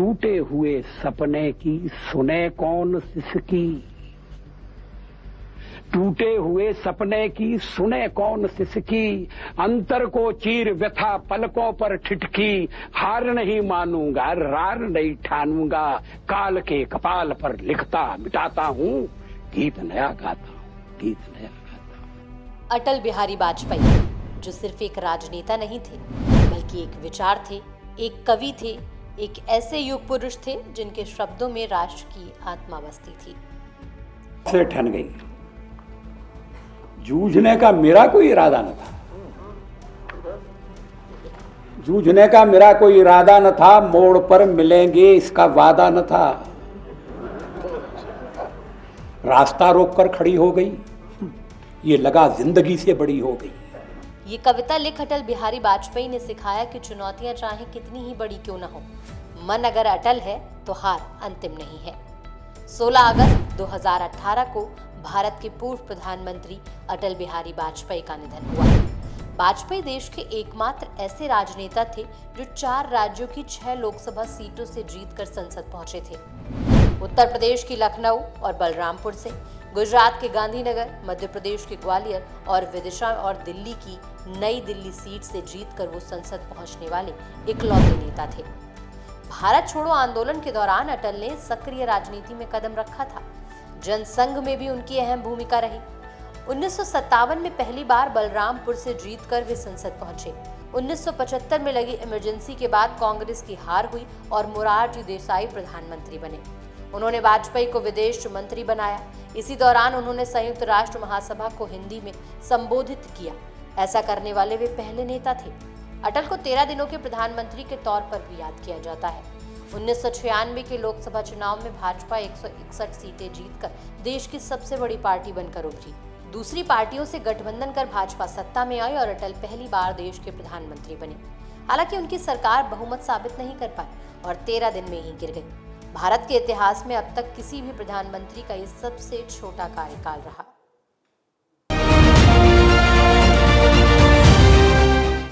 टूटे हुए सपने की सुने कौन सिसकी, टूटे हुए सपने की सुने कौन सिसकी, अंतर को चीर व्यथा पलकों पर ठिठकी, हार नहीं मानूंगा रार नहीं ठानूंगा, काल के कपाल पर लिखता मिटाता हूँ, गीत नया गाता हूँ, गीत नया गाता हूँ। अटल बिहारी वाजपेयी जो सिर्फ एक राजनेता नहीं थे बल्कि एक विचार थे, एक कवि थे, एक ऐसे युग पुरुष थे जिनके शब्दों में राष्ट्र की आत्मा बसती थी। से ठन गई, जूझने का मेरा कोई इरादा न था, जूझने का मेरा कोई इरादा न था, मोड़ पर मिलेंगे इसका वादा न था, रास्ता रोककर खड़ी हो गई, ये लगा जिंदगी से बड़ी हो गई। ये कविता लिख अटल बिहारी वाजपेयी ने सिखाया कि चुनौतियां चाहे कितनी ही बड़ी क्यों न हो, मन अगर अटल है तो हार अंतिम नहीं है। 16 अगस्त 2018 को भारत के पूर्व प्रधानमंत्री अटल बिहारी वाजपेयी का निधन हुआ। वाजपेयी देश के एकमात्र ऐसे राजनेता थे जो 4 राज्यों की 6 लोकसभा सीटों से जीतकर संसद पहुंचे थे। उत्तर प्रदेश की लखनऊ और बलरामपुर से, गुजरात के गांधीनगर, मध्य प्रदेश के ग्वालियर और विदिशा और दिल्ली की नई दिल्ली सीट से जीतकर वो संसद पहुंचने वाले इकलौते नेता थे। भारत छोड़ो आंदोलन के दौरान अटल ने सक्रिय राजनीति में कदम रखा था। जनसंघ में भी उनकी अहम भूमिका रही। 1957 में पहली बार बलरामपुर से जीतकर वे संसद पहुंचे। 1975 में लगी इमरजेंसी के बाद कांग्रेस की हार हुई और मोरारजी देसाई प्रधानमंत्री बने। उन्होंने वाजपेयी को विदेश मंत्री बनाया। इसी दौरान उन्होंने संयुक्त राष्ट्र महासभा को हिंदी में संबोधित किया। ऐसा करने वाले वे पहले नेता थे। अटल को 13 दिनों के प्रधानमंत्री के तौर पर भी याद किया जाता है। 1996 के लोकसभा चुनाव में भाजपा 161 सीटें जीतकर देश की सबसे बड़ी पार्टी बनकर उभरी। दूसरी पार्टियों से गठबंधन कर भाजपा सत्ता में आई और अटल पहली बार देश के प्रधानमंत्री बने। हालांकि उनकी सरकार बहुमत साबित नहीं कर पाई और 13 दिन में ही गिर गई। भारत के इतिहास में अब तक किसी भी प्रधानमंत्री का ये सबसे छोटा कार्यकाल रहा।